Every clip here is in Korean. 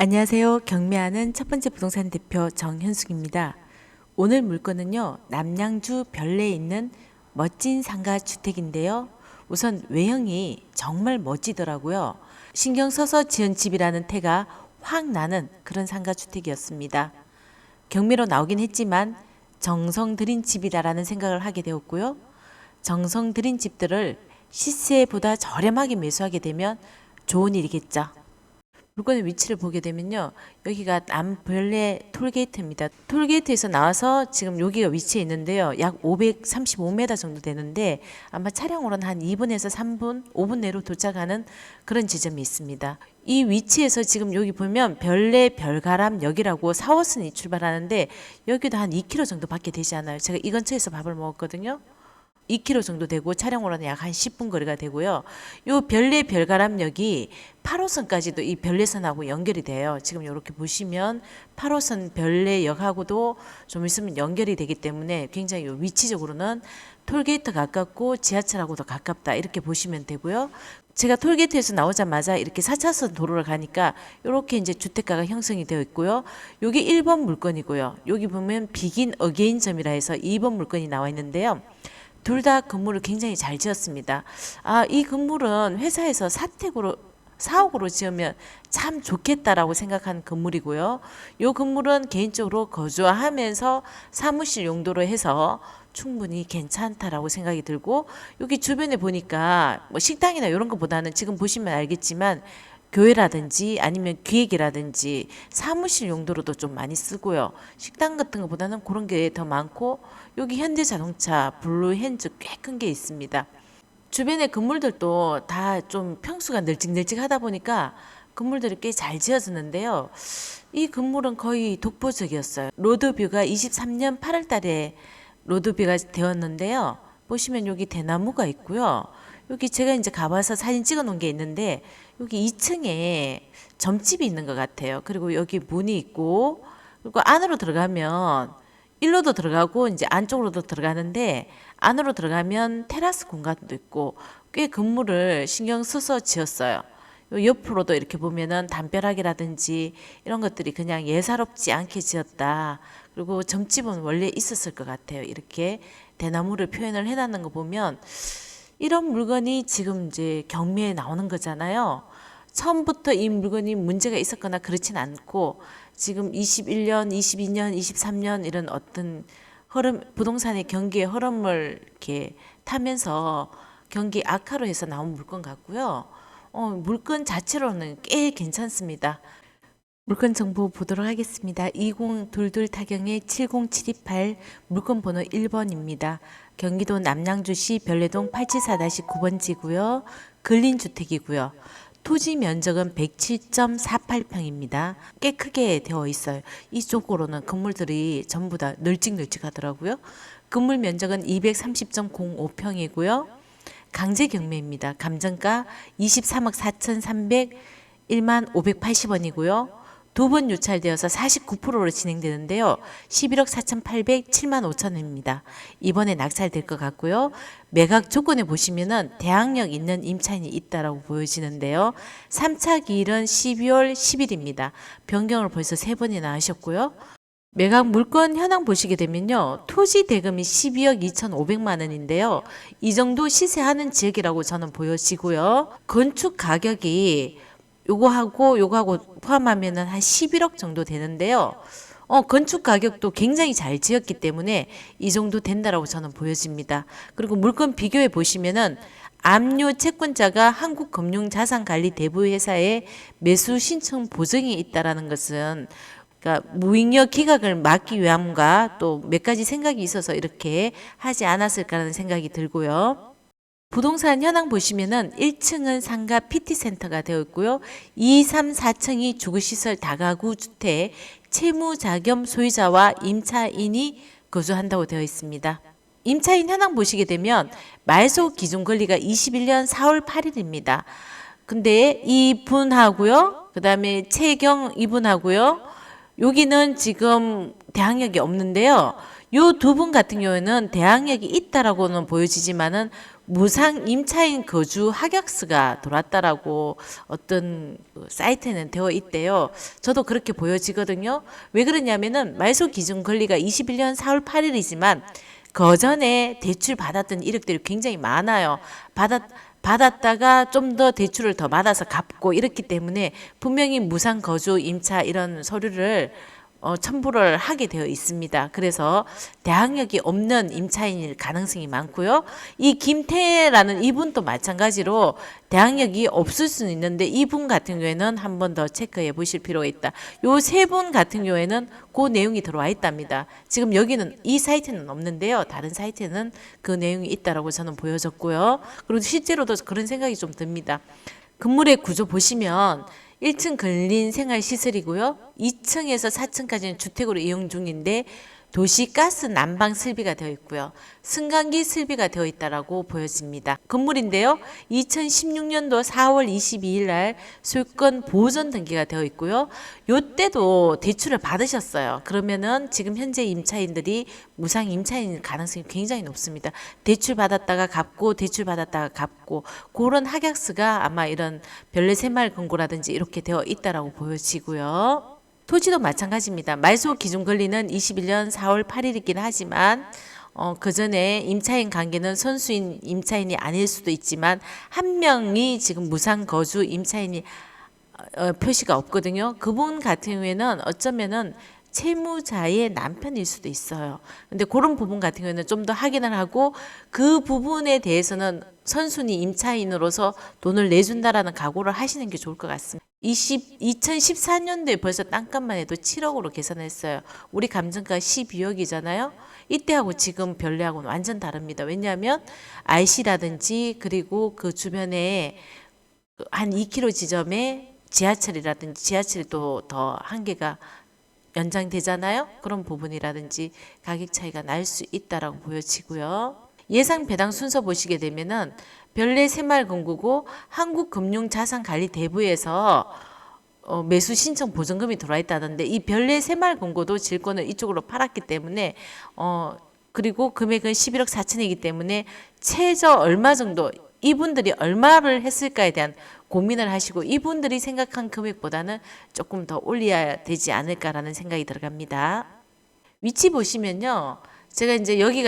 안녕하세요. 경매하는 첫 번째 부동산 대표 정현숙입니다. 오늘 물건은요, 남양주 별내에 있는 멋진 상가 주택인데요. 우선 외형이 정말 멋지더라고요. 신경 써서 지은 집이라는 태가 확 나는 그런 상가 주택이었습니다. 경매로 나오긴 했지만 정성 들인 집이다라는 생각을 하게 되었고요. 정성 들인 집들을 시세보다 저렴하게 매수하게 되면 좋은 일이겠죠. 물건의 위치를 보게 되면요. 여기가 남별내 톨게이트입니다. 톨게이트에서 나와서 지금 여기가 위치해 있는데요. 약 535m 정도 되는데 아마 차량으로는 한 2분에서 3분, 5분 내로 도착하는 그런 지점이 있습니다. 이 위치에서 지금 여기 보면 별내 별가람역이라고 4호선이 출발하는데 여기도 한 2km 정도 밖에 되지 않아요. 제가 이 근처에서 밥을 먹었거든요. 2km 정도 되고 차량으로는 약 한 10분 거리가 되고요. 요 별내 별가람역이 8호선까지도 이 별내선하고 연결이 돼요. 지금 이렇게 보시면 8호선 별내역하고도 좀 있으면 연결이 되기 때문에 굉장히 위치적으로는 톨게이트 가깝고 지하철하고도 가깝다 이렇게 보시면 되고요. 제가 톨게이트에서 나오자마자 이렇게 4차선 도로를 가니까 이렇게 이제 주택가가 형성이 되어 있고요. 여기 1번 물건이고요. 여기 보면 비긴 어게인점이라 해서 2번 물건이 나와 있는데요. 둘 다 건물을 굉장히 잘 지었습니다. 이 건물은 회사에서 사옥으로 지으면 참 좋겠다라고 생각한 건물이고요. 이 건물은 개인적으로 거주하면서 사무실 용도로 해서 충분히 괜찮다라고 생각이 들고, 여기 주변에 보니까 뭐 식당이나 이런 것보다는 지금 보시면 알겠지만 교회라든지 아니면 기획이라든지 사무실 용도로도 좀 많이 쓰고요. 식당 같은 것보다는 그런 게 더 많고, 여기 현대자동차, 블루핸즈 꽤 큰 게 있습니다. 주변의 건물들도 다 좀 평수가 널찍널찍하다 보니까 건물들이 꽤 잘 지어졌는데요. 이 건물은 거의 독보적이었어요. 로드뷰가 23년 8월 달에 로드뷰가 되었는데요. 보시면 여기 대나무가 있고요. 여기 제가 이제 가봐서 사진 찍어 놓은 게 있는데 여기 2층에 점집이 있는 것 같아요. 그리고 여기 문이 있고, 그리고 안으로 들어가면 일로도 들어가고 이제 안쪽으로도 들어가는데, 안으로 들어가면 테라스 공간도 있고 꽤 건물을 신경 써서 지었어요. 요 옆으로도 이렇게 보면은 담벼락이라든지 이런 것들이 그냥 예사롭지 않게 지었다. 그리고 점집은 원래 있었을 것 같아요. 이렇게 대나무를 표현을 해놨는 거 보면 이런 물건이 지금 이제 경매에 나오는 거잖아요. 처음부터 이 물건이 문제가 있었거나 그렇진 않고 지금 21년, 22년, 23년 이런 어떤 흐름, 부동산의 경기의 흐름을 이렇게 타면서 경기 악화로 해서 나온 물건 같고요. 물건 자체로는 꽤 괜찮습니다. 물건 정보 보도록 하겠습니다. 2022 타경의 70728 물건 번호 1번입니다. 경기도 남양주시 별내동 874-9번지고요. 근린주택이고요. 토지 면적은 107.48평입니다. 꽤 크게 되어 있어요. 이쪽으로는 건물들이 전부 다 널찍널찍하더라고요. 건물 면적은 230.05평이고요. 강제 경매입니다. 감정가 23억 4,301만 580원이고요. 두 번 유찰되어서 49%로 진행되는데요. 11억 4,800, 7만 5천원입니다. 이번에 낙찰될 것 같고요. 매각 조건에 보시면은 대항력 있는 임차인이 있다라고 보여지는데요. 3차 기일은 12월 10일입니다. 변경을 벌써 3번이나 하셨고요. 매각 물건 현황 보시게 되면요. 토지 대금이 12억 2,500만 원인데요. 이 정도 시세하는 지역이라고 저는 보여지고요. 건축 가격이 요거하고 포함하면은 한 11억 정도 되는데요. 건축 가격도 굉장히 잘 지었기 때문에 이 정도 된다라고 저는 보여집니다. 그리고 물건 비교해 보시면은 압류 채권자가 한국금융자산관리대부회사에 매수 신청 보증이 있다라는 것은, 그러니까 무익력 기각을 막기 위함과 또 몇 가지 생각이 있어서 이렇게 하지 않았을까라는 생각이 들고요. 부동산 현황 보시면은 1층은 상가 PT센터가 되어 있고요. 2, 3, 4층이 주거시설 다가구 주택, 채무자 겸 소유자와 임차인이 거주한다고 되어 있습니다. 임차인 현황 보시게 되면 말소 기준 권리가 21년 4월 8일입니다. 근데 이분하고요. 그 다음에 채경 이분하고요. 여기는 지금 대항력이 없는데요. 요 두 분 같은 경우에는 대항력이 있다라고는 보여지지만은 무상 임차인 거주 하객수가 들어왔다라고 어떤 그 사이트에는 되어 있대요. 저도 그렇게 보여지거든요. 왜 그러냐면은 말소 기준 권리가 21년 4월 8일이지만 그 전에 대출 받았던 이력들이 굉장히 많아요. 받았다가 좀 더 대출을 더 받아서 갚고 이렇기 때문에 분명히 무상 거주 임차 이런 서류를 첨부를 하게 되어 있습니다. 그래서 대항력이 없는 임차인일 가능성이 많고요. 이 김태라는 이분도 마찬가지로 대항력이 없을 수는 있는데 이분 같은 경우에는 한 번 더 체크해 보실 필요가 있다. 요 세 분 같은 경우에는 그 내용이 들어와 있답니다. 지금 여기는 이 사이트는 없는데요. 다른 사이트에는 그 내용이 있다라고 저는 보여졌고요. 그리고 실제로도 그런 생각이 좀 듭니다. 건물의 구조 보시면 1층 근린 생활시설이고요. 2층에서 4층까지는 주택으로 이용 중인데 도시가스 난방 설비가 되어 있고요. 승강기 설비가 되어 있다라고 보여집니다. 건물인데요. 2016년도 4월 22일 날 소유권 보존 등기가 되어 있고요. 요때도 대출을 받으셨어요. 그러면은 지금 현재 임차인들이 무상 임차인일 가능성이 굉장히 높습니다. 대출 받았다가 갚고 대출 받았다가 갚고 그런 하객수가 아마 이런 별내 새마을 금고라든지 이렇게 되어 있다라고 보여지고요. 토지도 마찬가지입니다. 말소 기준 권리는 21년 4월 8일이긴 하지만 그 전에 임차인 관계는 선수인 임차인이 아닐 수도 있지만 한 명이 지금 무상 거주 임차인이 표시가 없거든요. 그분 같은 경우에는 어쩌면은 채무자의 남편일 수도 있어요. 근데 그런 부분 같은 경우에는 좀 더 확인을 하고 그 부분에 대해서는 선순위 임차인으로서 돈을 내준다라는 각오를 하시는 게 좋을 것 같습니다. 2014년도에 벌써 땅값만 해도 7억으로 계산했어요. 우리 감정가 12억이잖아요. 이때하고 지금 별내하고는 완전 다릅니다. 왜냐하면 IC라든지 그리고 그 주변에 한 2km 지점에 지하철이라든지 지하철이 또 더 한계가 연장되잖아요. 그런 부분이라든지 가격 차이가 날 수 있다라고 보여지고요. 예상 배당 순서 보시게 되면은 별내 새마을금고고 한국금융자산관리대부에서 매수 신청 보증금이 들어와 있다던데 이 별내 새마을금고도 질권을 이쪽으로 팔았기 때문에 그리고 금액은 11억 4천이기 때문에 최저 얼마 정도 이분들이 얼마를 했을까에 대한 고민을 하시고 이분들이 생각한 금액보다는 조금 더 올려야 되지 않을까라는 생각이 들어갑니다. 위치 보시면요. 제가 이제 여기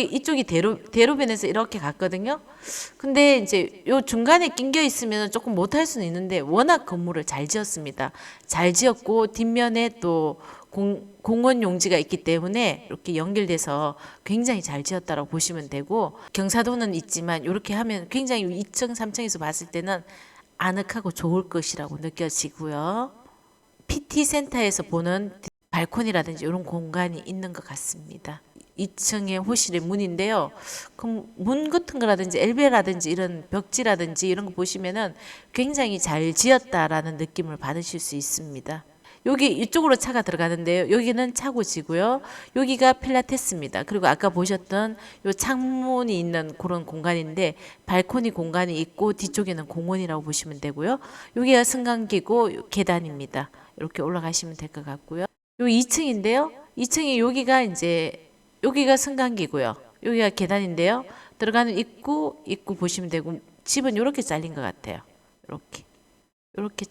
이쪽이 대로변에서 이렇게 갔거든요. 근데 이제 요 중간에 낑겨 있으면 조금 못할 수는 있는데 워낙 건물을 잘 지었습니다. 잘 지었고 뒷면에 또 공원 용지가 있기 때문에 이렇게 연결돼서 굉장히 잘 지었다고 보시면 되고 경사도는 있지만 이렇게 하면 굉장히 2층, 3층에서 봤을 때는 아늑하고 좋을 것이라고 느껴지고요. PT 센터에서 보는 발코니라든지 이런 공간이 있는 것 같습니다. 2층의 호실의 문인데요. 그럼 문 같은 거라든지 엘베라든지 이런 벽지라든지 이런 거 보시면은 굉장히 잘 지었다라는 느낌을 받으실 수 있습니다. 여기 이쪽으로 차가 들어가는데요. 여기는 차고지고요. 여기가 필라테스입니다. 그리고 아까 보셨던 요 창문이 있는 그런 공간인데 발코니 공간이 있고 뒤쪽에는 공원이라고 보시면 되고요. 여기가 승강기고 계단입니다. 이렇게 올라가시면 될 것 같고요. 요 2층인데요. 2층이 여기가 승강기고요. 여기가 계단인데요. 들어가는 입구 보시면 되고 집은 이렇게 잘린 것 같아요. 이렇게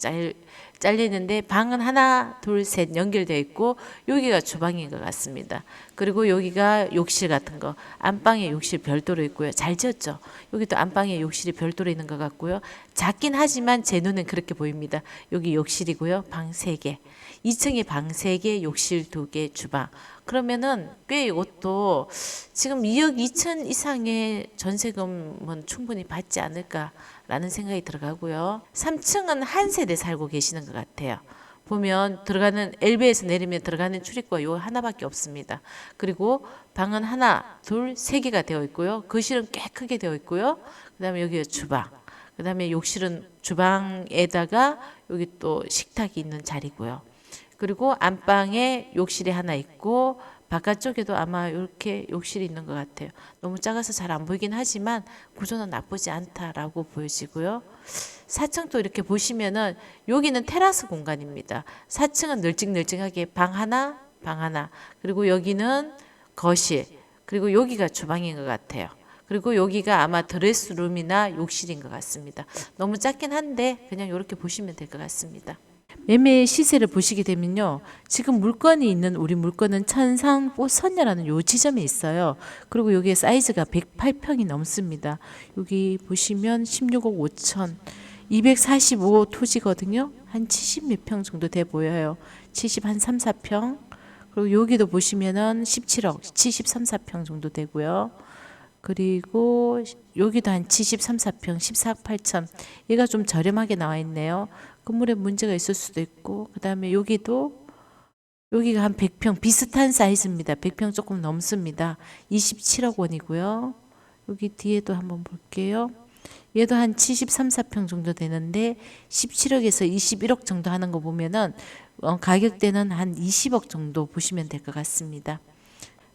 잘리는데 방은 하나, 둘, 셋 연결되어 있고 여기가 주방인 것 같습니다. 그리고 여기가 욕실 같은 거 안방에 욕실 별도로 있고요. 잘 지었죠. 여기도 안방에 욕실이 별도로 있는 것 같고요. 작긴 하지만 제 눈엔 그렇게 보입니다. 여기 욕실이고요. 방 3개. 2층에 방 3개, 욕실 2개, 주방. 그러면은 꽤 이것도 지금 2억 2천 이상의 전세금은 충분히 받지 않을까라는 생각이 들어가고요. 3층은 한 세대 살고 계시는 것 같아요. 보면 들어가는 엘베에서 내리면 들어가는 출입구가 요 하나밖에 없습니다. 그리고 방은 하나, 둘, 3개가 되어 있고요. 거실은 꽤 크게 되어 있고요. 그다음에 여기가 주방. 그다음에 욕실은 주방에다가 여기 또 식탁이 있는 자리고요. 그리고 안방에 욕실이 하나 있고 바깥쪽에도 아마 이렇게 욕실이 있는 것 같아요. 너무 작아서 잘 안 보이긴 하지만 구조는 나쁘지 않다라고 보여지고요. 4층도 이렇게 보시면은 여기는 테라스 공간입니다. 4층은 널찍널찍하게 방 하나, 방 하나. 그리고 여기는 거실. 그리고 여기가 주방인 것 같아요. 그리고 여기가 아마 드레스룸이나 욕실인 것 같습니다. 너무 작긴 한데 그냥 이렇게 보시면 될 것 같습니다. 매매 시세를 보시게 되면요. 지금 물건이 있는 우리 물건은 천상 꽃선녀라는 요 지점에 있어요. 그리고 여기에 사이즈가 108평이 넘습니다. 여기 보시면 16억 5천 245 토지거든요. 한 70 몇 평 정도 돼 보여요. 70 한 3, 4평. 그리고 여기도 보시면은 17억 73, 4평 정도 되고요. 그리고 여기도 한 73, 4평 14억 8천. 얘가 좀 저렴하게 나와 있네요. 건물에 문제가 있을 수도 있고, 그 다음에 여기가 한 100평 비슷한 사이즈입니다. 100평 조금 넘습니다. 27억 원이고요. 여기 뒤에도 한번 볼게요. 얘도 한 73, 4평 정도 되는데 17억에서 21억 정도 하는 거 보면은 가격대는 한 20억 정도 보시면 될 것 같습니다.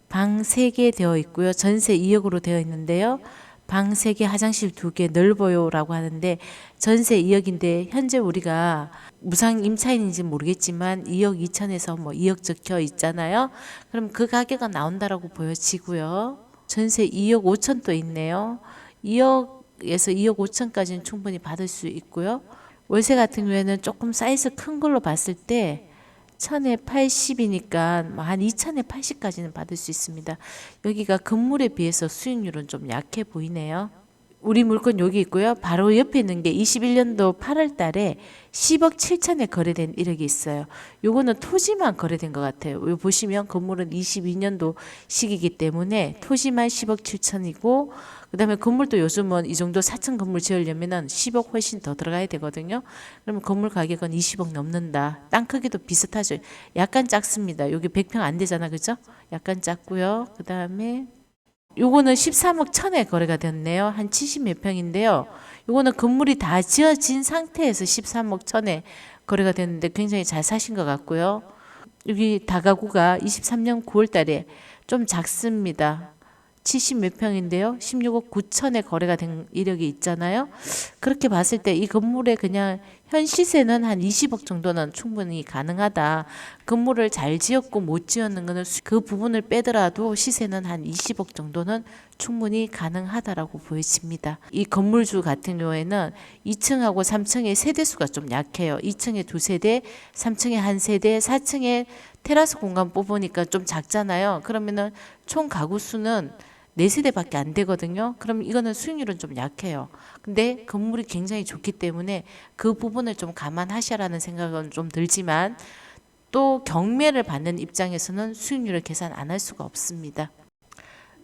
방 3개 되어 있고요. 전세 2억으로 되어 있는데요. 방 3개, 화장실 2개 넓어요 라고 하는데 전세 2억인데 현재 우리가 무상 임차인인지 모르겠지만 2억 2천에서 뭐 2억 적혀 있잖아요. 그럼 그 가격은 나온다라고 보여지고요. 전세 2억 5천 또 있네요. 2억에서 2억 5천까지는 충분히 받을 수 있고요. 월세 같은 경우에는 조금 사이즈 큰 걸로 봤을 때 1000에 80이니까 한 2000에 80까지는 받을 수 있습니다. 여기가 건물에 비해서 수익률은 좀 약해 보이네요. 우리 물건 여기 있고요. 바로 옆에 있는 게 21년도 8월 달에 10억 7천에 거래된 이력이 있어요. 요거는 토지만 거래된 것 같아요. 여기 보시면 건물은 22년도 시기이기 때문에 토지만 10억 7천이고 그 다음에 건물도 요즘은 이 정도 4층 건물 지으려면 10억 훨씬 더 들어가야 되거든요. 그러면 건물 가격은 20억 넘는다. 땅 크기도 비슷하죠. 약간 작습니다. 여기 100평 안 되잖아. 그죠? 약간 작고요. 그 다음에 요거는 13억 천에 거래가 됐네요. 한 70 몇 평인데요. 요거는 건물이 다 지어진 상태에서 13억 천에 거래가 됐는데 굉장히 잘 사신 것 같고요. 여기 다가구가 23년 9월 달에 좀 작습니다. 70 몇 평인데요. 16억 9천에 거래가 된 이력이 있잖아요. 그렇게 봤을 때 이 건물에 그냥 현 시세는 한 20억 정도는 충분히 가능하다. 건물을 잘 지었고 못 지었는 거는 그 부분을 빼더라도 시세는 한 20억 정도는 충분히 가능하다라고 보여집니다. 이 건물주 같은 경우에는 2층하고 3층의 세대수가 좀 약해요. 2층에 2세대, 3층에 1세대, 4층에 테라스 공간 뽑으니까 좀 작잖아요. 그러면은 총 가구 수는 4세대밖에 안 되거든요. 그럼 이거는 수익률은 좀 약해요. 근데 건물이 굉장히 좋기 때문에 그 부분을 좀 감안하셔라는 생각은 좀 들지만 또 경매를 받는 입장에서는 수익률을 계산 안 할 수가 없습니다.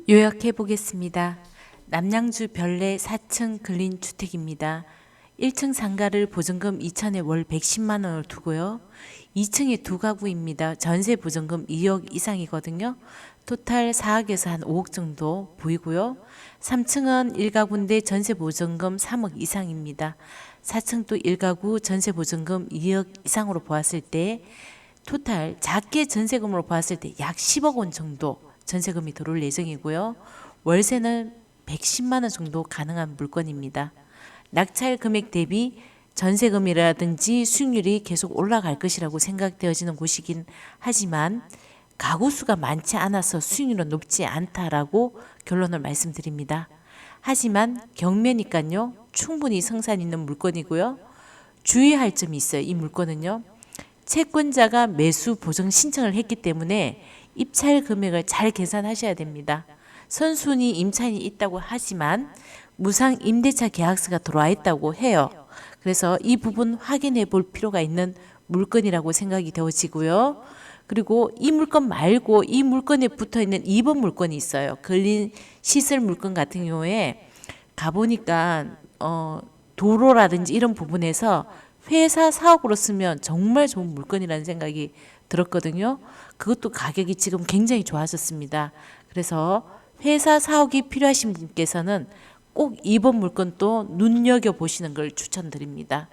요약해 보겠습니다. 남양주 별내 4층 근린 주택입니다. 1층 상가를 보증금 2천에 월 110만 원을 두고요. 2층에 두 가구입니다. 전세 보증금 2억 이상이거든요. 토탈 4억에서 한 5억 정도 보이고요. 3층은 1가구인데 전세 보증금 3억 이상입니다. 4층도 1가구 전세 보증금 2억 이상으로 보았을 때 토탈 작게 전세금으로 보았을 때 약 10억 원 정도 전세금이 들어올 예정이고요. 월세는 110만 원 정도 가능한 물건입니다. 낙찰 금액 대비 전세금이라든지 수익률이 계속 올라갈 것이라고 생각되어지는 곳이긴 하지만 가구 수가 많지 않아서 수익률은 높지 않다라고 결론을 말씀드립니다. 하지만 경매니까요. 충분히 성산 있는 물건이고요. 주의할 점이 있어요. 이 물건은요. 채권자가 매수 보증 신청을 했기 때문에 입찰 금액을 잘 계산하셔야 됩니다. 선순위 임차인이 있다고 하지만 무상 임대차 계약서가 들어와 있다고 해요. 그래서 이 부분 확인해 볼 필요가 있는 물건이라고 생각이 되어지고요. 그리고 이 물건 말고 이 물건에 붙어 있는 2번 물건이 있어요. 근린 시설 물건 같은 경우에 가보니까 도로라든지 이런 부분에서 회사 사업으로 쓰면 정말 좋은 물건이라는 생각이 들었거든요. 그것도 가격이 지금 굉장히 좋아졌습니다. 그래서 회사 사옥이 필요하신 분께서는 꼭 이번 물건도 눈여겨보시는 걸 추천드립니다.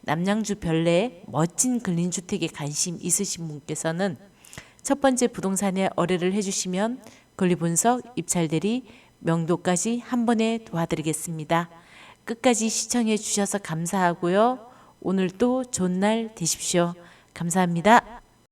남양주 별내 멋진 근린주택에 관심 있으신 분께서는 첫 번째 부동산에 의뢰를 해주시면 권리분석, 입찰대리, 명도까지 한 번에 도와드리겠습니다. 끝까지 시청해 주셔서 감사하고요. 오늘도 좋은 날 되십시오. 감사합니다.